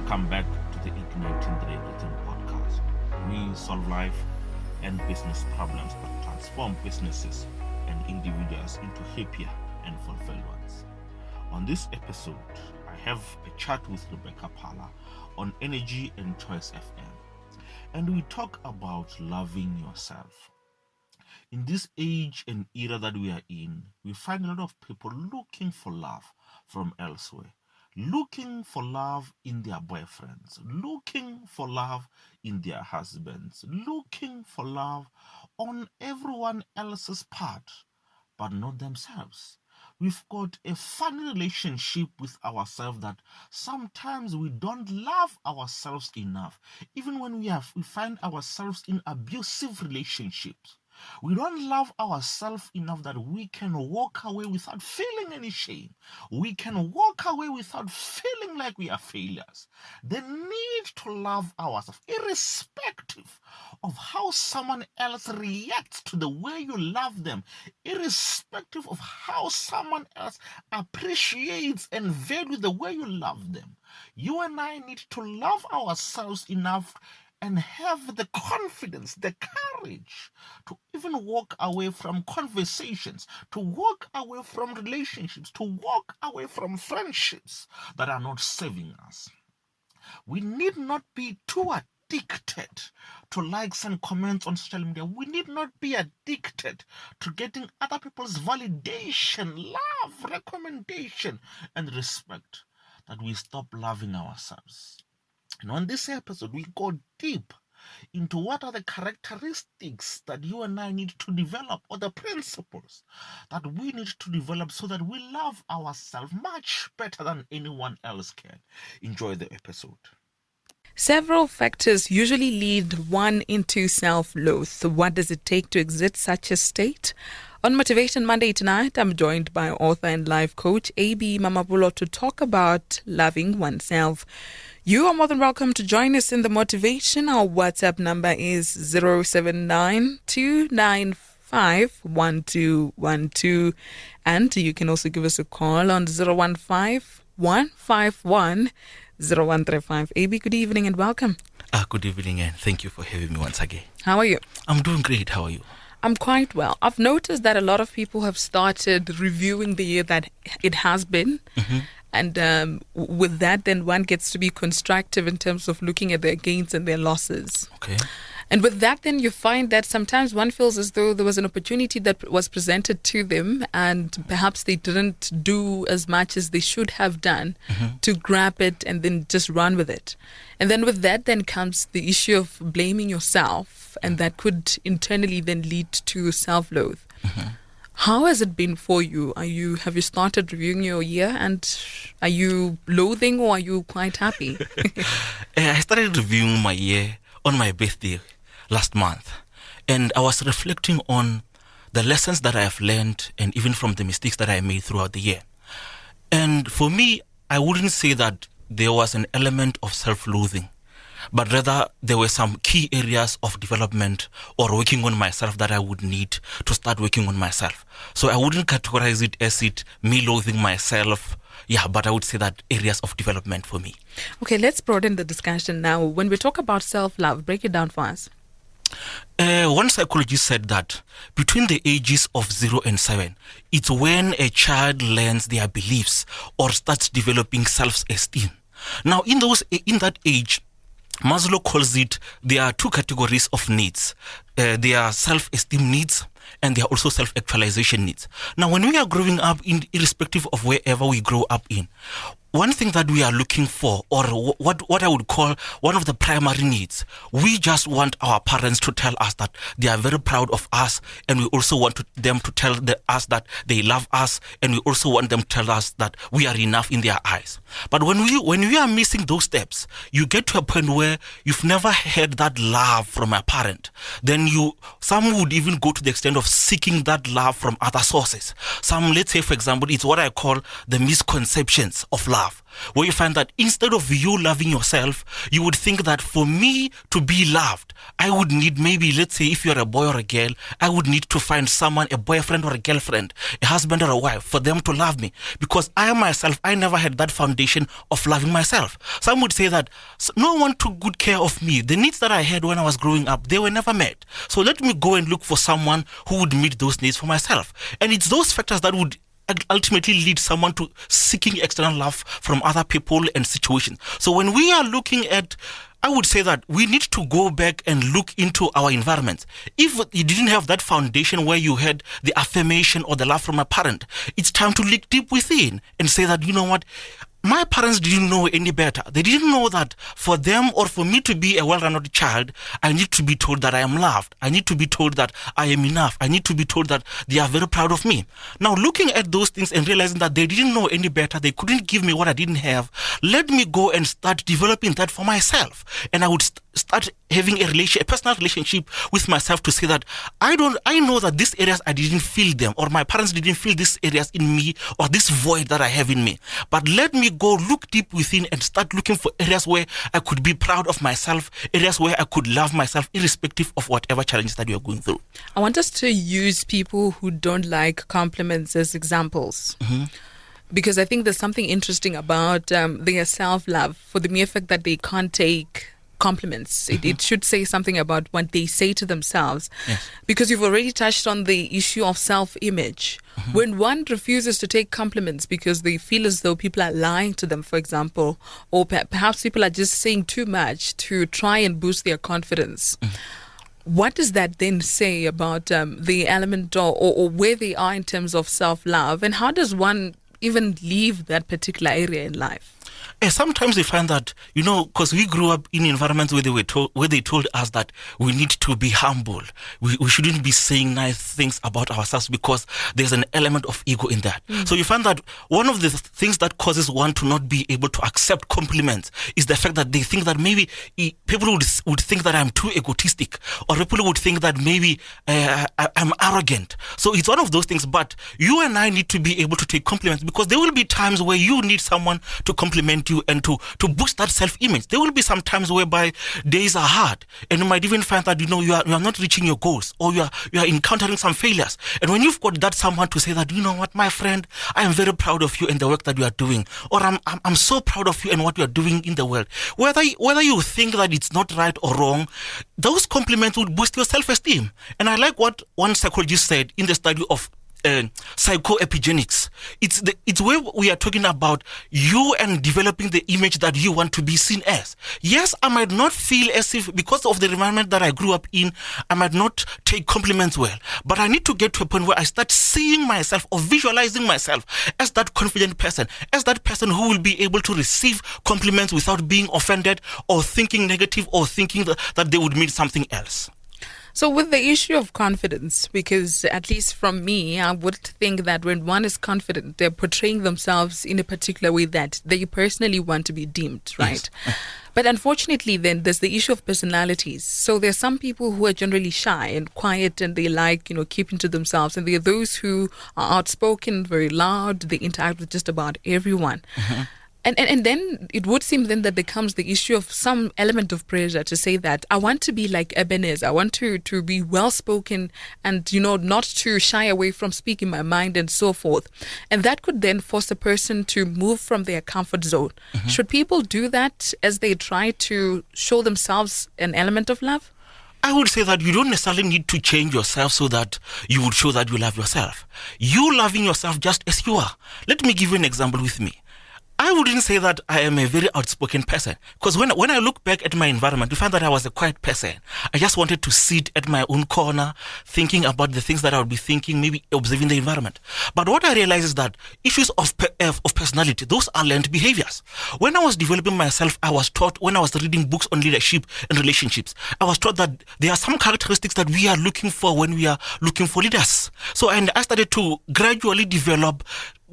Welcome back to the Igniting the Rhythm podcast. We solve life and business problems that transform businesses and individuals into happier and fulfilled ones. On this episode, I have a chat with Rebecca Phala on Energy and Choice FM, and we talk about loving yourself. In this age and era that we are in, we find a lot of people looking for love from elsewhere, looking for love in their boyfriends, looking for love in their husbands, looking for love on everyone else's part, but not themselves. We've got a funny relationship with ourselves that sometimes we don't love ourselves enough. Even when we find ourselves in abusive relationships, we don't love ourselves enough that we can walk away without feeling any shame. We can walk away without feeling like we are failures. The need to love ourselves, irrespective of how someone else reacts to the way you love them, irrespective of how someone else appreciates and values the way you love them. You and I need to love ourselves enough and have the confidence, the courage to even walk away from conversations, to walk away from relationships, to walk away from friendships that are not serving us. We need not be too addicted to likes and comments on social media. We need not be addicted to getting other people's validation, love, recommendation, and respect, that we stop loving ourselves. And on this episode, we go deep into what are the characteristics that you and I need to develop, or the principles that we need to develop so that we love ourselves much better than anyone else can. Enjoy the episode. Several factors usually lead one into self-loath. What does it take to exit such a state? On Motivation Monday tonight, I'm joined by author and life coach Ebenezer Mamabolo to talk about loving oneself. You are more than welcome to join us in the motivation. Our WhatsApp number is 079-295-1212. And you can also give us a call on 015-151-0135. AB, good evening and welcome. Good evening and thank you for having me once again. How are you? I'm doing great. How are you? I'm quite well. I've noticed that a lot of people have started reviewing the year that it has been. Mm-hmm. And with that, then one gets to be constructive in terms of looking at their gains and their losses. Okay. And with that, then you find that sometimes one feels as though there was an opportunity that was presented to them and perhaps they didn't do as much as they should have done to grab it and then just run with it. And then with that, then comes the issue of blaming yourself, and that could internally then lead to self-loathe. How has it been for you? Have you started reviewing your year, and are you loathing or are you quite happy? I started reviewing my year on my birthday last month, and I was reflecting on the lessons that I have learned and even from the mistakes that I made throughout the year. And for me, I wouldn't say that there was an element of self-loathing, but rather there were some key areas of development or working on myself that I would need to start working on myself. So I wouldn't categorize it as me loathing myself. Yeah, but I would say that areas of development for me. Okay, let's broaden the discussion now. When we talk about self-love, break it down for us. One psychologist said that between the ages of 0 and 7, it's when a child learns their beliefs or starts developing self-esteem. Now, in that age, Maslow calls it, there are two categories of needs. There are self-esteem needs and there are also self-actualization needs. Now, when we are growing up, irrespective of wherever we grow up in, one thing that we are looking for, or what I would call one of the primary needs, we just want our parents to tell us that they are very proud of us, and we also want them to tell us that they love us, and we also want them to tell us that we are enough in their eyes. But when we are missing those steps, you get to a point where you've never had that love from a parent. Then some would even go to the extent of seeking that love from other sources. Let's say, for example, it's what I call the misconceptions of love. love, where you find that instead of you loving yourself, you would think that for me to be loved, I would need, maybe, let's say, if you're a boy or a girl, I would need to find someone, a boyfriend or a girlfriend, a husband or a wife, for them to love me. Because I myself, I never had that foundation of loving myself. Some would say that no one took good care of me. The needs that I had when I was growing up, they were never met. So let me go and look for someone who would meet those needs for myself. And it's those factors that would ultimately lead someone to seeking external love from other people and situations. So when we are looking at, I would say that we need to go back and look into our environment. If you didn't have that foundation where you had the affirmation or the love from a parent, it's time to look deep within and say that, you know what, my parents didn't know any better. They didn't know that for them or for me to be a well-rounded child, I need to be told that I am loved. I need to be told that I am enough. I need to be told that they are very proud of me. Now, looking at those things and realizing that they didn't know any better, they couldn't give me what I didn't have, let me go and start developing that for myself. And I would start having a personal relationship with myself to say that I know that these areas I didn't feel them, or my parents didn't feel these areas in me, or this void that I have in me. But let me go look deep within and start looking for areas where I could be proud of myself, areas where I could love myself irrespective of whatever challenges that you're going through. I want us to use people who don't like compliments as examples. Mm-hmm. Because I think there's something interesting about their self-love, for the mere fact that they can't take compliments. Mm-hmm. It should say something about what they say to themselves. Yes. Because you've already touched on the issue of self-image. Mm-hmm. When one refuses to take compliments because they feel as though people are lying to them, for example, or perhaps people are just saying too much to try and boost their confidence. Mm-hmm. What does that then say about the element or where they are in terms of self-love, and how does one even leave that particular area in life? Sometimes we find that, because we grew up in environments where they told us that we need to be humble. We shouldn't be saying nice things about ourselves because there's an element of ego in that. Mm. So you find that one of the things that causes one to not be able to accept compliments is the fact that they think that maybe people would think that I'm too egotistic, or people would think that maybe I'm arrogant. So it's one of those things. But you and I need to be able to take compliments, because there will be times where you need someone to compliment you and to boost that self-image. There will be some times whereby days are hard, and you might even find that you are not reaching your goals, or you are encountering some failures. And when you've got that someone to say that, you know what, my friend, I am very proud of you and the work that you are doing, or I'm so proud of you and what you are doing in the world. Whether you think that it's not right or wrong, those compliments would boost your self-esteem. And I like what one psychologist said in the study of psychoepigenetics. It's where we are talking about you and developing the image that you want to be seen as. Yes, I might not feel as if, because of the environment that I grew up in, I might not take compliments well, but I need to get to a point where I start seeing myself or visualizing myself as that confident person, as that person who will be able to receive compliments without being offended or thinking negative or thinking that they would mean something else. So with the issue of confidence, because at least from me, I would think that when one is confident, they're portraying themselves in a particular way that they personally want to be deemed, right? Yes. But unfortunately, then there's the issue of personalities. So there's some people who are generally shy and quiet, and they like, keeping to themselves. And there are those who are outspoken, very loud. They interact with just about everyone. Mm-hmm. And then it would seem then that there comes the issue of some element of pressure to say that I want to be like Ebenezer. I want to be well-spoken and, not to shy away from speaking my mind and so forth. And that could then force a person to move from their comfort zone. Mm-hmm. Should people do that as they try to show themselves an element of love? I would say that you don't necessarily need to change yourself so that you would show that you love yourself. You loving yourself just as you are. Let me give you an example with me. I wouldn't say that I am a very outspoken person, because when I look back at my environment, you find that I was a quiet person. I just wanted to sit at my own corner, thinking about the things that I would be thinking, maybe observing the environment. But what I realized is that issues of personality, those are learned behaviors. When I was developing myself, I was taught, when I was reading books on leadership and relationships, I was taught that there are some characteristics that we are looking for when we are looking for leaders. So, and I started to gradually develop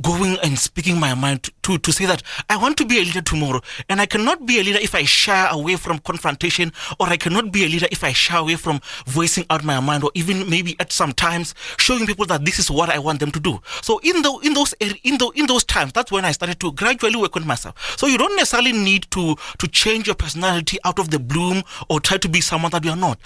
going and speaking my mind to say that I want to be a leader tomorrow, and I cannot be a leader if I shy away from confrontation, or I cannot be a leader if I shy away from voicing out my mind, or even maybe at some times showing people that this is what I want them to do. So in those times, that's when I started to gradually work on myself. So you don't necessarily need to change your personality out of the bloom or try to be someone that you are not.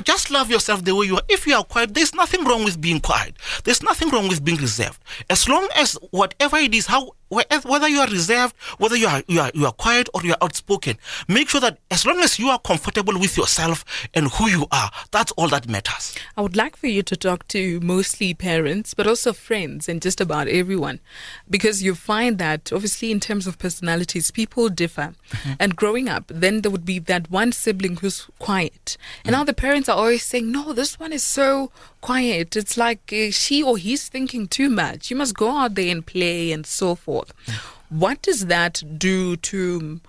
Just love yourself the way you are. If you are quiet, there's nothing wrong with being quiet. There's nothing wrong with being reserved. As long as whatever it is, whether you are reserved, whether you are quiet or you are outspoken, make sure that as long as you are comfortable with yourself and who you are, that's all that matters. I would like for you to talk to mostly parents, but also friends and just about everyone, because you find that obviously in terms of personalities, people differ. And growing up, then there would be that one sibling who's quiet. And now the parents are always saying, no, this one is so quiet. It's like she or he's thinking too much. You must go out there and play and so forth. What does that do to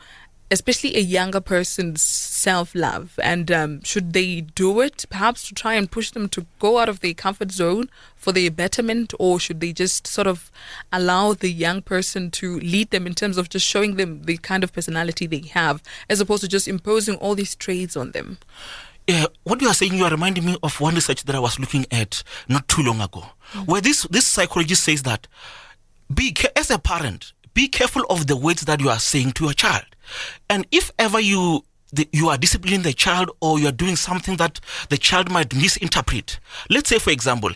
especially a younger person's self-love? And should they do it perhaps to try and push them to go out of their comfort zone for their betterment, or should they just sort of allow the young person to lead them in terms of just showing them the kind of personality they have, as opposed to just imposing all these traits on them? What you are saying, you are reminding me of one research that I was looking at not too long ago, where this psychologist says that as a parent, be careful of the words that you are saying to your child. And if ever you are disciplining the child, or you are doing something that the child might misinterpret. Let's say, for example,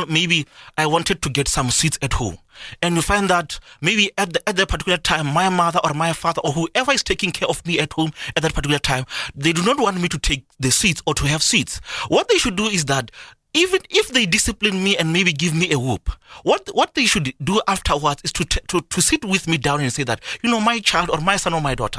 maybe I wanted to get some sweets at home, and you find that maybe at the particular time, my mother or my father or whoever is taking care of me at home at that particular time, they do not want me to take the sweets or to have sweets. What they should do is that even if they discipline me and maybe give me a whoop, what they should do afterwards is to sit with me down and say that, my child or my son or my daughter,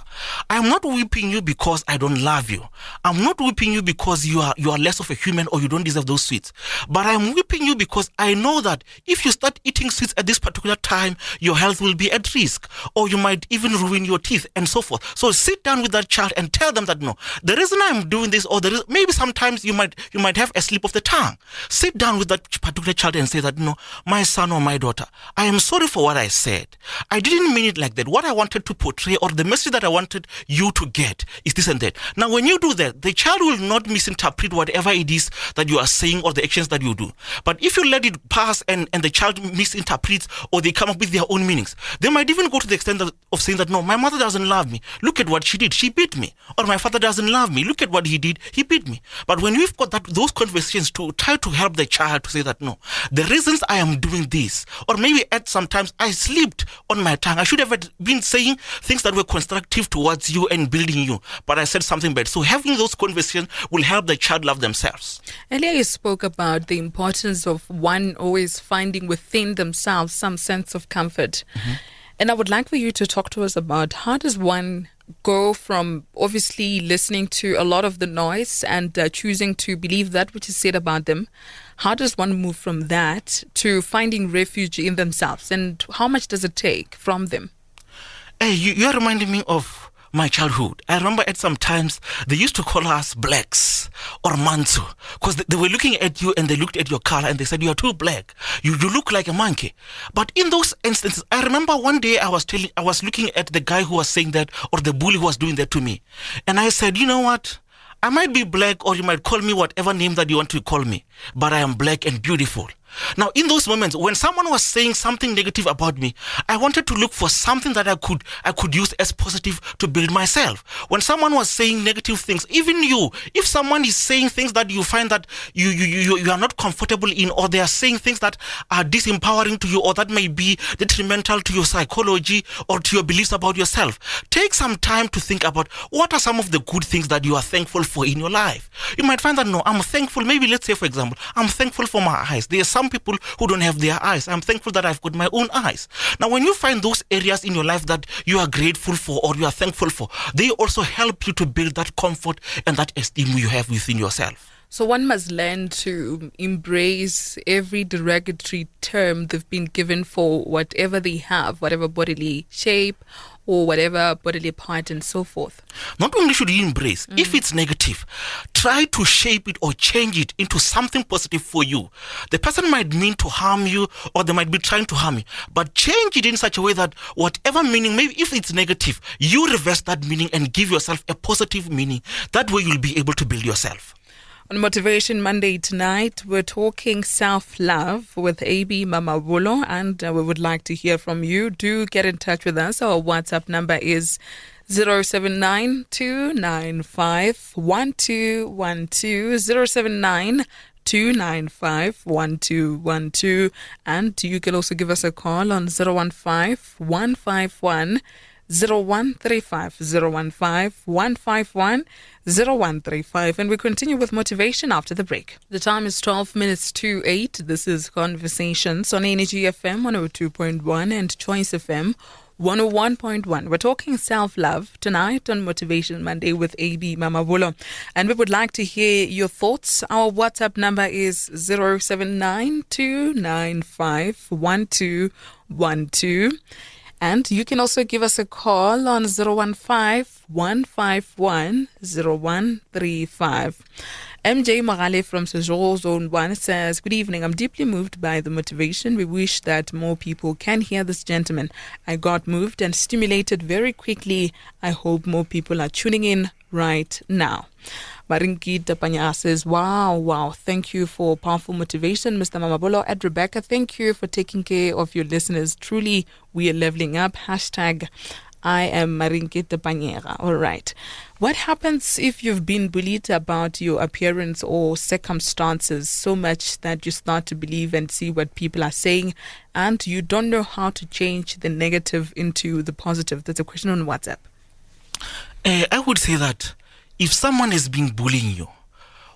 I am not whipping you because I don't love you. I'm not whipping you because you are less of a human or you don't deserve those sweets. But I'm whipping you because I know that if you start eating sweets at this particular time, your health will be at risk, or you might even ruin your teeth and so forth. So sit down with that child and tell them that, no, the reason I'm doing this, or maybe sometimes you might have a slip of the tongue. Sit down with that particular child and say that, my son or my daughter, I am sorry for what I said. I didn't mean it like that. What I wanted to portray, or the message that I wanted you to get, is this and that. Now, when you do that, the child will not misinterpret whatever it is that you are saying or the actions that you do. But if you let it pass and the child misinterprets, or they come up with their own meanings, they might even go to the extent of saying that, no, my mother doesn't love me. Look at what she did. She beat me. Or my father doesn't love me. Look at what he did. He beat me. But when we've got those conversations to try to help the child to say that, no, the reasons I am doing this, or maybe at sometimes I slipped on my tongue. I should have been saying things that were constructive towards you and building you, but I said something bad. So having those conversations will help the child love themselves. Earlier you spoke about the importance of one always finding within themselves some sense of comfort. And I would like for you to talk to us about how does one go from obviously listening to a lot of the noise and choosing to believe that which is said about them. How does one move from that to finding refuge in themselves, and how much does it take from them? Hey, you are reminding me of my childhood. I remember at some times they used to call us blacks or manso, because they were looking at you and they looked at your color and they said, you are too black. You look like a monkey. But in those instances, I remember one day I was looking at the guy who was saying that, or the bully who was doing that to me. And I said, you know what? I might be black, or you might call me whatever name that you want to call me, but I am black and beautiful. Now, in those moments, when someone was saying something negative about me, I wanted to look for something that I could use as positive to build myself. When someone was saying negative things, even you, if someone is saying things that you find that you are not comfortable in, or they are saying things that are disempowering to you, or that may be detrimental to your psychology or to your beliefs about yourself, take some time to think about what are some of the good things that you are thankful for in your life. You might find that, no, I'm thankful. Maybe let's say, for example, I'm thankful for my eyes. There are some people who don't have their eyes. I'm thankful that I've got my own eyes. Now, when you find those areas in your life that you are grateful for or you are thankful for, they also help you to build that comfort and that esteem you have within yourself. So one must learn to embrace every derogatory term they've been given for whatever they have, whatever bodily shape or whatever bodily part and so forth. Not only should you embrace, if it's negative, try to shape it or change it into something positive for you. The person might mean to harm you, or they might be trying to harm you, but change it in such a way that whatever meaning, maybe if it's negative, you reverse that meaning and give yourself a positive meaning. That way you'll be able to build yourself. On Motivation Monday tonight, we're talking self-love with Ebenezer Mamabolo, and we would like to hear from you. Do get in touch with us. Our WhatsApp number is 079-295-1212, 079-295-1212, and you can also give us a call on 015-151 0135 015-151 0135, and we continue with motivation after the break. The time is 12 minutes to 8. This is Conversations on Energy FM 102.1 and Choice FM 101.1. We're talking self-love tonight on Motivation Monday with Ebenezer Mamabolo, and we would like to hear your thoughts. Our WhatsApp number is 079-295-1212. And you can also give us a call on 015-151-0135. MJ Magale from Sejoro Zone 1 says, "Good evening. I'm deeply moved by the motivation. We wish that more people can hear this gentleman. I got moved and stimulated very quickly. I hope more people are tuning in right now." Marinki Tapanya says, wow, thank you for powerful motivation, Mr. Mamabolo. At Rebecca, thank you for taking care of your listeners. Truly, we are leveling up. Hashtag I am Marinki Tapanya. All right. What happens if you've been bullied about your appearance or circumstances so much that you start to believe and see what people are saying and you don't know how to change the negative into the positive? That's a question on WhatsApp. I would say that if someone is being bullying you,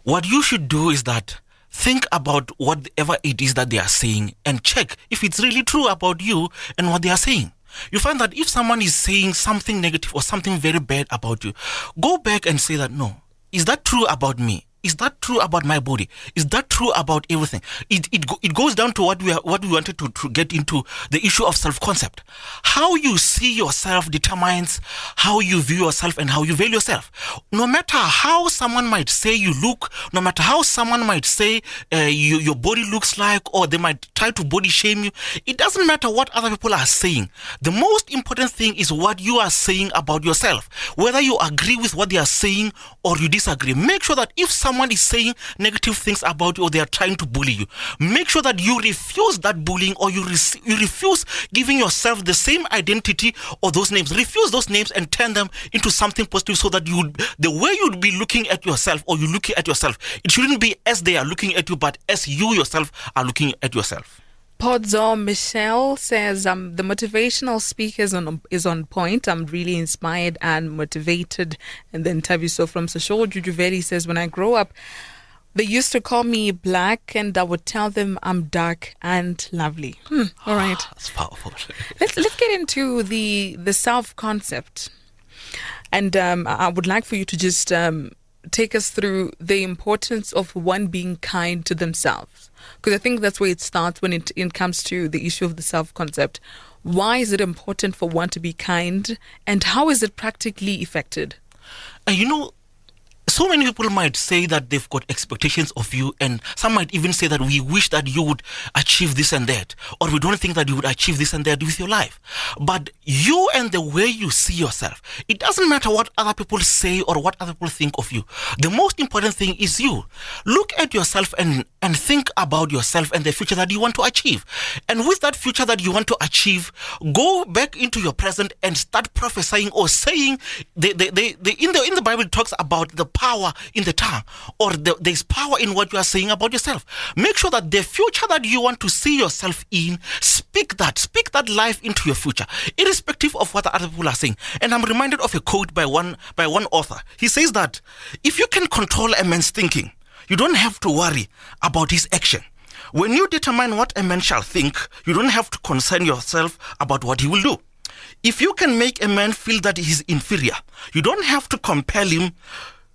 what you should do is that think about whatever it is that they are saying and check if it's really true about you and what they are saying. You find that if someone is saying something negative or something very bad about you, go back and say that, no, is that true about me? Is that true about my body? Is that true about everything? It goes down to what we wanted to get into, the issue of self-concept. How you see yourself determines how you view yourself and how you value yourself. No matter how someone might say you look, no matter how someone might say your body looks like, or they might try to body shame you, it doesn't matter what other people are saying. The most important thing is what you are saying about yourself. Whether you agree with what they are saying or you disagree, make sure that if someone is saying negative things about you or they are trying to bully you, make sure that you refuse that bullying, or you refuse giving yourself the same identity or those names. Refuse those names and turn them into something positive, so that the way you'd be looking at yourself, or you looking at yourself, it shouldn't be as they are looking at you, but as you yourself are looking at yourself. Podzo Michelle says, the motivational speaker is on point. I'm really inspired and motivated. And then Tabiso from Seshoro Jujuveri says, when I grow up, they used to call me black and I would tell them I'm dark and lovely. All right. That's powerful. Let's get into the self-concept. And I would like for you to just take us through the importance of one being kind to themselves. Because I think that's where it starts when it comes to the issue of the self-concept. Why is it important for one to be kind, and how is it practically effected? So many people might say that they've got expectations of you, and some might even say that we wish that you would achieve this and that, or we don't think that you would achieve this and that with your life. But you and the way you see yourself, it doesn't matter what other people say or what other people think of you. The most important thing is you. Look at yourself and think about yourself and the future that you want to achieve. And with that future that you want to achieve, go back into your present and start prophesying or saying. In the Bible, it talks about the power in the tongue, or there's power in what you are saying about yourself. Make sure that the future that you want to see yourself in, speak that life into your future, irrespective of what other people are saying. And I'm reminded of a quote by one author. He says that if you can control a man's thinking, you don't have to worry about his action. When you determine what a man shall think, you don't have to concern yourself about what he will do. If you can make a man feel that he's inferior, you don't have to compel him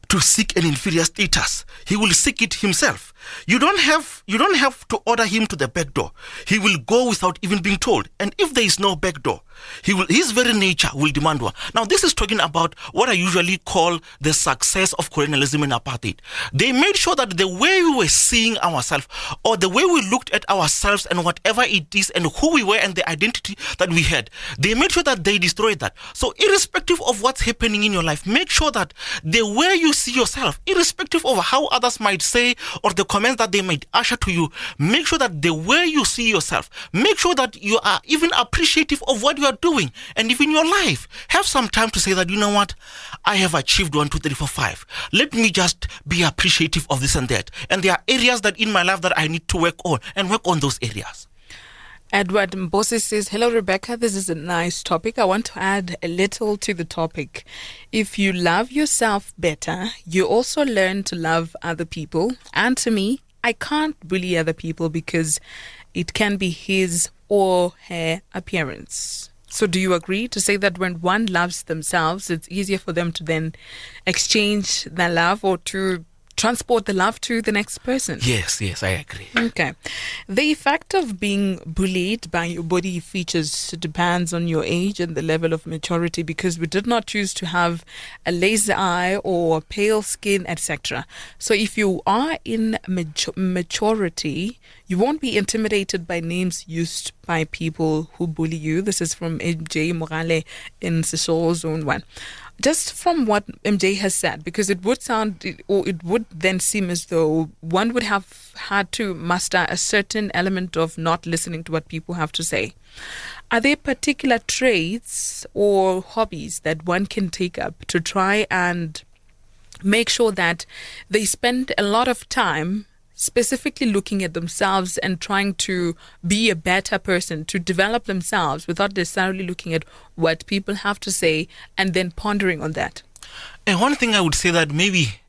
to seek an inferior status. He will seek it himself. You don't have to order him to the back door. He will go without even being told. And if there is no back door, his very nature will demand one. Now, this is talking about what I usually call the success of colonialism and apartheid. They made sure that the way we were seeing ourselves, or the way we looked at ourselves and whatever it is and who we were and the identity that we had, they made sure that they destroyed that. So irrespective of what's happening in your life, make sure that the way you see yourself, irrespective of how others might say or the comments that they might usher to you, make sure that the way you see yourself, make sure that you are even appreciative of what you are doing. And if in your life, have some time to say that, you know what, I have achieved 1, 2, 3, 4, 5. Let me just be appreciative of this and that. And there are areas that in my life that I need to work on, and work on those areas. Edward Mbosi says, hello, Rebecca. This is a nice topic. I want to add a little to the topic. If you love yourself better, you also learn to love other people. And to me, I can't bully other people because it can be his or her appearance. So do you agree to say that when one loves themselves, it's easier for them to then exchange their love or to transport the love to the next person? Yes, I agree. Okay. The effect of being bullied by your body features depends on your age and the level of maturity, because we did not choose to have a lazy eye or pale skin, etc. So if you are in maturity, you won't be intimidated by names used by people who bully you. This is from MJ Morale in Sesol Zone 1. Just from what MJ has said, because it would sound, or it would then seem as though one would have had to muster a certain element of not listening to what people have to say. Are there particular traits or hobbies that one can take up to try and make sure that they spend a lot of time specifically looking at themselves and trying to be a better person, to develop themselves without necessarily looking at what people have to say and then pondering on that? And one thing I would say that maybe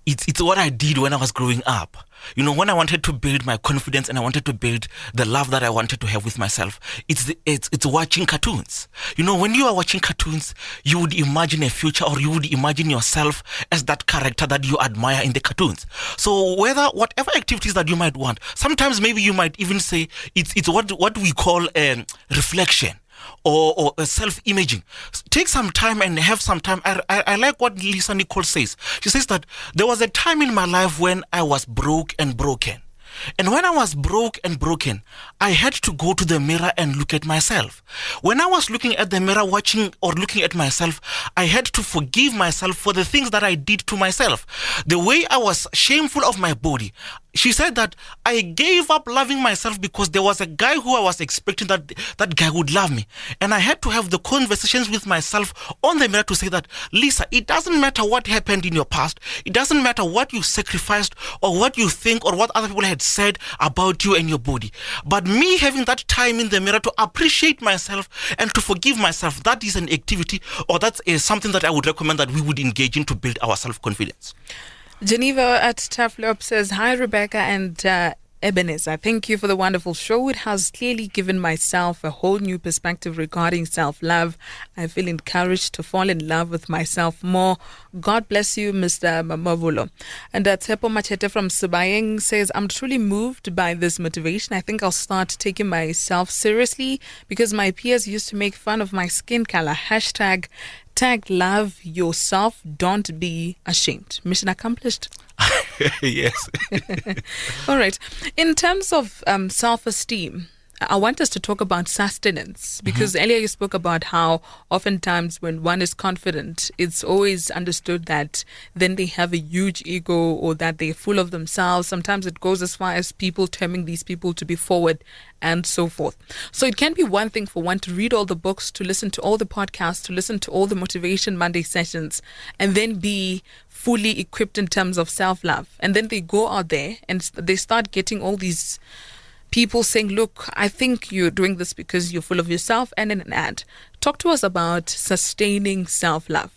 it's what I did when I was growing up. You know, when I wanted to build my confidence and I wanted to build the love that I wanted to have with myself, it's watching cartoons. You know, when you are watching cartoons, you would imagine a future, or you would imagine yourself as that character that you admire in the cartoons. So whatever activities that you might want, sometimes maybe you might even say it's what we call reflection. Or self-imaging. Take some time and have some time. I like what Lisa Nicole says. She says that there was a time in my life when I was broke and broken. And when I was broke and broken, I had to go to the mirror and look at myself. When I was looking at the mirror, watching or looking at myself, I had to forgive myself for the things that I did to myself. The way I was shameful of my body. She said that I gave up loving myself because there was a guy who I was expecting that guy would love me. And I had to have the conversations with myself on the mirror to say that, Lisa, it doesn't matter what happened in your past. It doesn't matter what you sacrificed or what you think or what other people had said about you and your body. But me having that time in the mirror to appreciate myself and to forgive myself, that is an activity, or that's something that I would recommend that we would engage in to build our self-confidence. Geneva at Taflop says, hi, Rebecca and Ebenezer. Thank you for the wonderful show. It has clearly given myself a whole new perspective regarding self-love. I feel encouraged to fall in love with myself more. God bless you, Mr. Mamabolo. And Tsepo Machete from Sibayeng says, I'm truly moved by this motivation. I think I'll start taking myself seriously because my peers used to make fun of my skin color. Hashtag tag love yourself. Don't be ashamed. Mission accomplished. Yes. All right. In terms of self-esteem, I want us to talk about sustenance, because earlier you spoke about how oftentimes when one is confident, it's always understood that then they have a huge ego or that they're full of themselves. Sometimes it goes as far as people terming these people to be forward and so forth. So it can be one thing for one to read all the books, to listen to all the podcasts, to listen to all the Motivation Monday sessions, and then be fully equipped in terms of self-love. And then they go out there and they start getting all these people saying, look, I think you're doing this because you're full of yourself, and in an ad. Talk to us about sustaining self-love.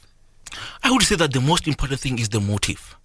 I would say that the most important thing is the motive.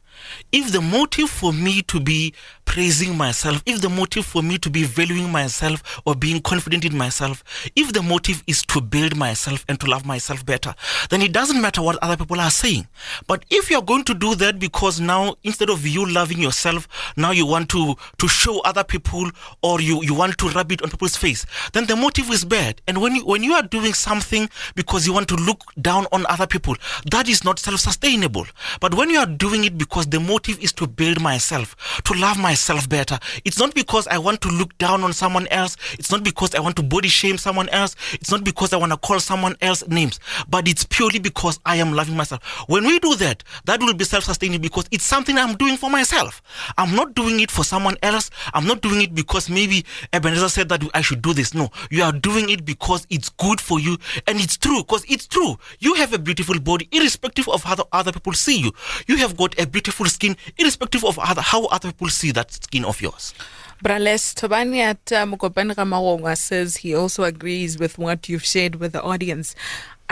If the motive for me to be praising myself, if the motive for me to be valuing myself or being confident in myself, if the motive is to build myself and to love myself better, then it doesn't matter what other people are saying. But if you're going to do that because now instead of you loving yourself, now you want to show other people, or you want to rub it on people's face, then the motive is bad. And when you are doing something because you want to look down on other people, that is not self-sustainable. But when you are doing it because the motive is to build myself, to love myself better, it's not because I want to look down on someone else, it's not because I want to body shame someone else, it's not because I want to call someone else names, but it's purely because I am loving myself. When we do that, that will be self-sustaining because it's something I'm doing for myself. I'm not doing it for someone else. I'm not doing it because maybe Ebenezer said that I should do this. No, you are doing it because it's good for you, and it's true, because it's true. You have a beautiful body irrespective of how other people see you. You have got a beautiful skin irrespective of how other people see that skin of yours. Brales Tobani at Mokopane Ramawonga says he also agrees with what you've shared with the audience.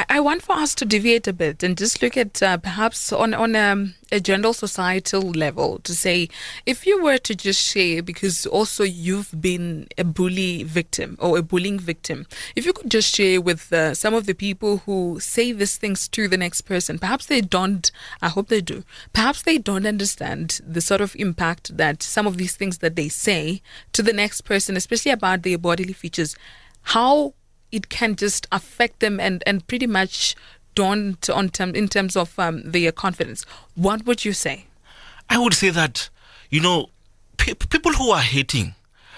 I want for us to deviate a bit and just look at perhaps on a general societal level to say, if you were to just share, because also you've been a bully victim or a bullying victim, if you could just share with some of the people who say these things to the next person, perhaps they don't, I hope they do, perhaps they don't understand the sort of impact that some of these things that they say to the next person, especially about their bodily features, how it can just affect them and pretty much daunt in terms of their confidence. What would you say? I would say that, people who are hating,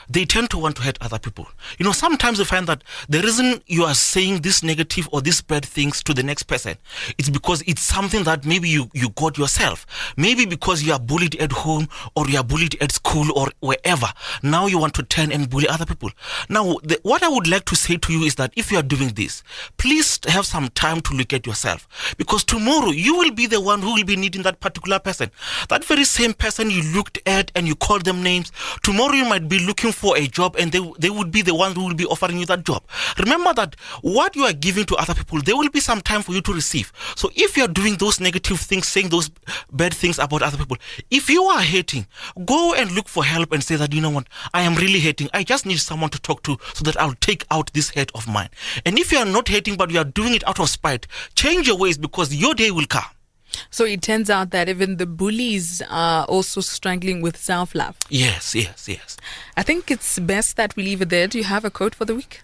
they tend to want to hurt other people. Sometimes you find that the reason you are saying this negative or these bad things to the next person, it's because it's something that maybe you got yourself. Maybe because you are bullied at home or you are bullied at school or wherever. Now you want to turn and bully other people. Now, what I would like to say to you is that if you are doing this, please have some time to look at yourself. Because tomorrow you will be the one who will be needing that particular person. That very same person you looked at and you called them names, tomorrow you might be looking for a job and they would be the ones who will be offering you that job. Remember that what you are giving to other people, there will be some time for you to receive. So if you are doing those negative things, saying those bad things about other people, if you are hating, go and look for help and say that, you know what, I am really hating. I just need someone to talk to so that I'll take out this hate of mine. And if you are not hating but you are doing it out of spite, change your ways because your day will come. So it turns out that even the bullies are also struggling with self-love. Yes. I think it's best that we leave it there. Do you have a quote for the week?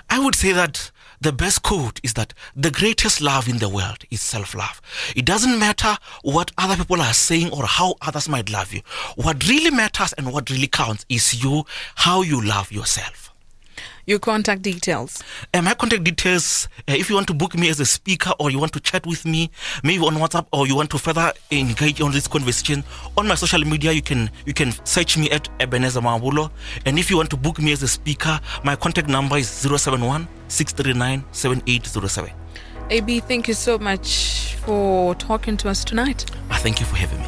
I would say that the best quote is that the greatest love in the world is self-love. It doesn't matter what other people are saying or how others might love you. What really matters and what really counts is how you love yourself. Your contact details. My contact details, if you want to book me as a speaker or you want to chat with me, maybe on WhatsApp, or you want to further engage on this conversation, on my social media, you can search me at Ebenezer Mamabolo. And if you want to book me as a speaker, my contact number is 071-639-7807. AB, thank you so much for talking to us tonight. Thank you for having me.